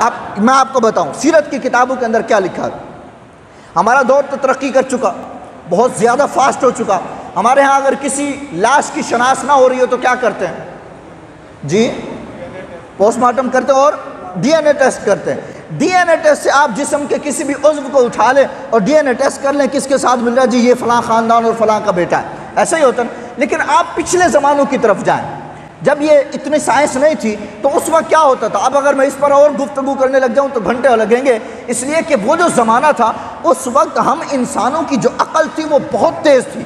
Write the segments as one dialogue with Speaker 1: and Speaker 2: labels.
Speaker 1: اب میں آپ کو بتاؤں سیرت کی کتابوں کے اندر کیا لکھا ہے۔ ہمارا دور تو ترقی کر چکا، بہت زیادہ فاسٹ ہو چکا۔ ہمارے ہاں اگر کسی لاش کی شناخت نہ ہو رہی ہو تو کیا کرتے ہیں جی؟ پوسٹ مارٹم کرتے ہیں اور ڈی این اے ٹیسٹ کرتے ہیں۔ ڈی این اے ٹیسٹ سے آپ جسم کے کسی بھی عضو کو اٹھا لیں اور ڈی این اے ٹیسٹ کر لیں، کس کے ساتھ مل رہا ہے جی یہ فلاں خاندان اور فلاں کا بیٹا ہے، ایسا ہی ہوتا ہے۔ لیکن آپ پچھلے زمانوں کی طرف جائیں، جب یہ اتنی سائنس نہیں تھی تو اس وقت کیا ہوتا تھا؟ اب اگر میں اس پر اور گفتگو کرنے لگ جاؤں تو گھنٹے لگیں گے، اس لیے کہ وہ جو زمانہ تھا اس وقت ہم انسانوں کی جو عقل تھی وہ بہت تیز تھی۔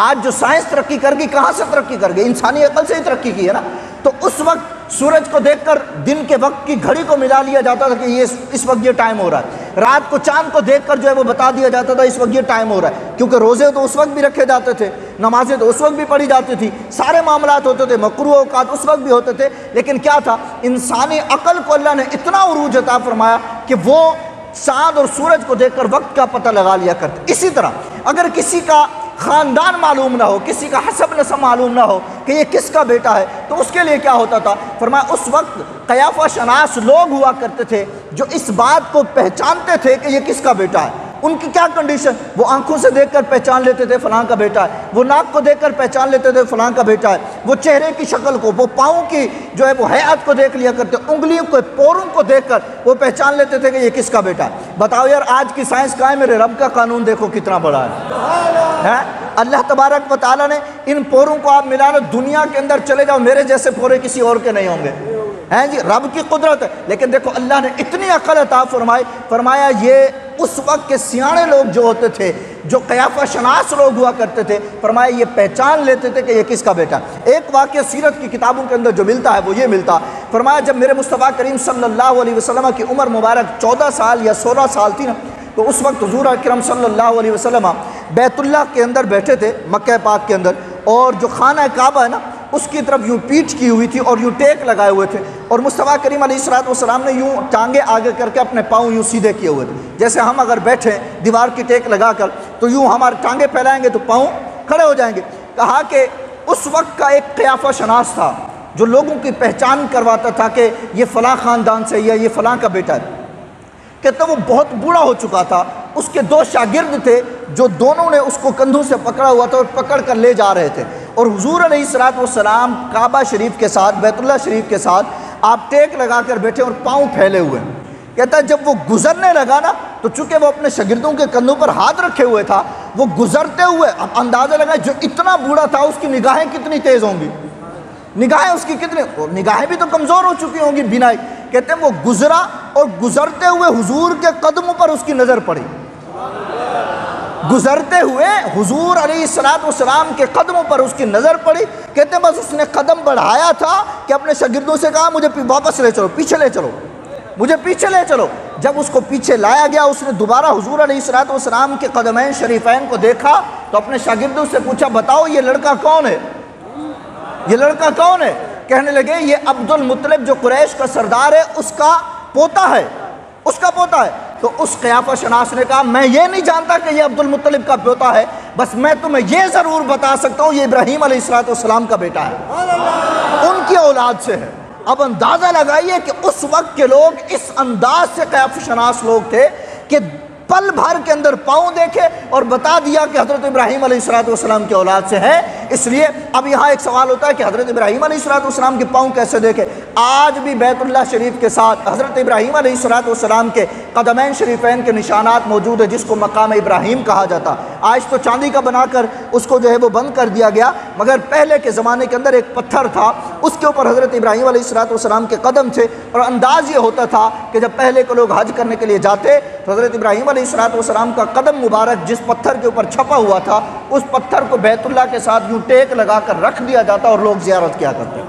Speaker 1: آج جو سائنس ترقی کر گئی، کہاں سے ترقی کر گئی؟ انسانی عقل سے ہی ترقی کی ہے نا۔ تو اس وقت سورج کو دیکھ کر دن کے وقت کی گھڑی کو ملا لیا جاتا تھا کہ یہ اس وقت یہ ٹائم ہو رہا ہے، رات کو چاند کو دیکھ کر جو ہے وہ بتا دیا جاتا تھا اس وقت یہ ٹائم ہو رہا ہے، کیونکہ روزے تو اس وقت بھی رکھے جاتے تھے، نمازیں تو اس وقت بھی پڑھی جاتی تھی، سارے معاملات ہوتے تھے، مکروہ اوقات اس وقت بھی ہوتے تھے۔ لیکن کیا تھا؟ انسانی عقل کو اللہ نے اتنا عروج عطا فرمایا کہ وہ چاند اور سورج کو دیکھ کر وقت کا پتہ لگا لیا کرتے۔ اسی طرح اگر کسی کا خاندان معلوم نہ ہو، کسی کا حسب نسب معلوم نہ ہو کہ یہ کس کا بیٹا ہے، تو اس کے لیے کیا ہوتا تھا؟ فرمایا اس وقت قیافہ شناس لوگ ہوا کرتے تھے جو اس بات کو پہچانتے تھے کہ یہ کس کا بیٹا ہے۔ ان کی کیا کنڈیشن؟ وہ آنکھوں سے دیکھ کر پہچان لیتے تھے فلاں کا بیٹا ہے، وہ ناک کو دیکھ کر پہچان لیتے تھے فلاں کا بیٹا ہے، وہ چہرے کی شکل کو، وہ پاؤں کی جو ہے وہ ہیئت کو دیکھ لیا کرتے، انگلیوں کو، پوروں کو دیکھ کر وہ پہچان لیتے تھے کہ یہ کس کا بیٹا ہے۔ بتاؤ یار آج کی سائنس کا ہے، میرے رب کا قانون دیکھو کتنا بڑا ہے۔ اللہ تبارک و تعالیٰ نے ان پوروں کو آپ ملا لو، دنیا کے اندر چلے جاؤ میرے جیسے پورے کسی اور کے نہیں ہوں گے، ہیں جی، رب کی قدرت ہے۔ لیکن دیکھو اللہ نے اتنی عقل عطا فرمائی، فرمایا یہ اس وقت کے سیانے لوگ جو ہوتے تھے، جو قیافہ شناس لوگ ہوا کرتے تھے، فرمایا یہ پہچان لیتے تھے کہ یہ کس کا بیٹا ہے۔ ایک واقعہ سیرت کی کتابوں کے اندر جو ملتا ہے وہ یہ ملتا، فرمایا جب میرے مصطفیٰ کریم صلی اللہ علیہ وسلم کی عمر مبارک 14 سال یا 16 سال تھی نا، تو اس وقت حضور اکرم صلی اللہ علیہ وسلم بیت اللہ کے اندر بیٹھے تھے، مکہ پاک کے اندر، اور جو خانہ کعبہ ہے نا اس کی طرف یوں پیٹھ کی ہوئی تھی اور یوں ٹیک لگائے ہوئے تھے، اور مصطفیٰ کریم علیہ السلام نے یوں ٹانگیں آگے کر کے اپنے پاؤں یوں سیدھے کیے ہوئے تھے، جیسے ہم اگر بیٹھیں دیوار کی ٹیک لگا کر تو یوں ہمارے ٹانگیں پھیلائیں گے تو پاؤں کھڑے ہو جائیں گے۔ کہا کہ اس وقت کا ایک قیافہ شناس تھا جو لوگوں کی پہچان کرواتا تھا کہ یہ فلاں خاندان سے یا یہ فلاں کا بیٹا ہے۔ کہتا وہ بہت بوڑھا ہو چکا تھا، اس کے 2 شاگرد تھے جو دونوں نے اس کو کندھوں سے پکڑا ہوا تھا اور پکڑ کر لے جا رہے تھے، اور حضور علیہ السلام کعبہ شریف کے ساتھ، بیت اللہ شریف کے ساتھ آپ ٹیک لگا کر بیٹھے اور پاؤں پھیلے ہوئے۔ کہتا جب وہ گزرنے لگا نا تو چونکہ وہ اپنے شاگردوں کے کندھوں پر ہاتھ رکھے ہوئے تھا، وہ گزرتے ہوئے اب اندازہ لگا جو اتنا بوڑھا تھا اس کی نگاہیں کتنی تیز ہوں گی، نگاہیں اس کی کتنی، اور نگاہیں بھی تو کمزور ہو چکی ہوں گی بینائی۔ کہتے ہیں وہ گزرا اور گزرتے ہوئے حضور کے قدموں پر اس کی نظر پڑی، گزرتے ہوئے حضور علیہ السلام کے قدموں پر اس کی نظر پڑی۔ کہتے ہیں بس اس نے قدم بڑھایا تھا کہ اپنے شاگردوں سے کہا مجھے واپس لے چلو، پیچھے لے چلو، مجھے پیچھے لے چلو۔ جب اس کو پیچھے لایا گیا اس نے دوبارہ حضور علیہ السلام کے قدمین شریفین کو دیکھا تو اپنے شاگردوں سے پوچھا بتاؤ یہ لڑکا کون ہے، یہ لڑکا کون ہے؟ کہنے لگے یہ عبد المطلب جو قریش کا سردار ہے اس کا پوتا ہے، اس کا پوتا ہے۔ تو اس قیافہ شناس نے کہا میں یہ نہیں جانتا کہ یہ عبد المطلب کا پوتا ہے، بس میں تمہیں یہ ضرور بتا سکتا ہوں یہ ابراہیم علیہ السلام کا بیٹا ہے، ان کی اولاد سے ہے۔ اب اندازہ لگائیے کہ اس وقت کے لوگ اس انداز سے قیافہ شناس لوگ تھے کہ پل بھر کے اندر پاؤں دیکھے اور بتا دیا کہ حضرت ابراہیم علیہ السلام کی اولاد سے ہے۔ اس لیے اب یہاں ایک سوال ہوتا ہے کہ حضرت ابراہیم علیہ السلام کے پاؤں کیسے دیکھے؟ آج بھی بیت اللہ شریف کے ساتھ حضرت ابراہیم علیہ السلام کے قدمین شریفین کے نشانات موجود ہیں جس کو مقام ابراہیم کہا جاتا۔ آج تو چاندی کا بنا کر اس کو جو ہے وہ بند کر دیا گیا، مگر پہلے کے زمانے کے اندر ایک پتھر تھا اس کے اوپر حضرت ابراہیم علیہ السلام کے قدم تھے، اور انداز یہ ہوتا تھا کہ جب پہلے کے لوگ حج کرنے کے لیے جاتے تو حضرت ابراہیم علیہ السلام کا قدم مبارک جس پتھر کے اوپر چھپا ہوا تھا اس پتھر کو بیت اللہ کے ساتھ یوں ٹیک لگا کر رکھ دیا جاتا اور لوگ زیارت کیا کرتے۔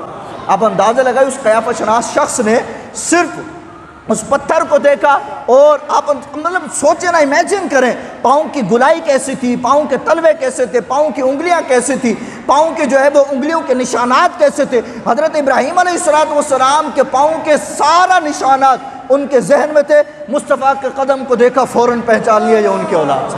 Speaker 1: اب اندازہ لگائے اس قیافہ شناس شخص نے صرف اس پتھر کو دیکھا، اور آپ مطلب سوچیں نا، امیجن کریں پاؤں کی گلائی کیسی تھی، پاؤں کے تلوے کیسے تھے، پاؤں کی انگلیاں کیسی تھی، پاؤں کے جو ہے وہ انگلیوں کے نشانات کیسے تھے۔ حضرت ابراہیم علیہ السلام کے پاؤں کے سارا نشانات ان کے ذہن میں تھے، مصطفیٰ کے قدم کو دیکھا فوراً پہچان لیا یہ ان کے اولاد سے۔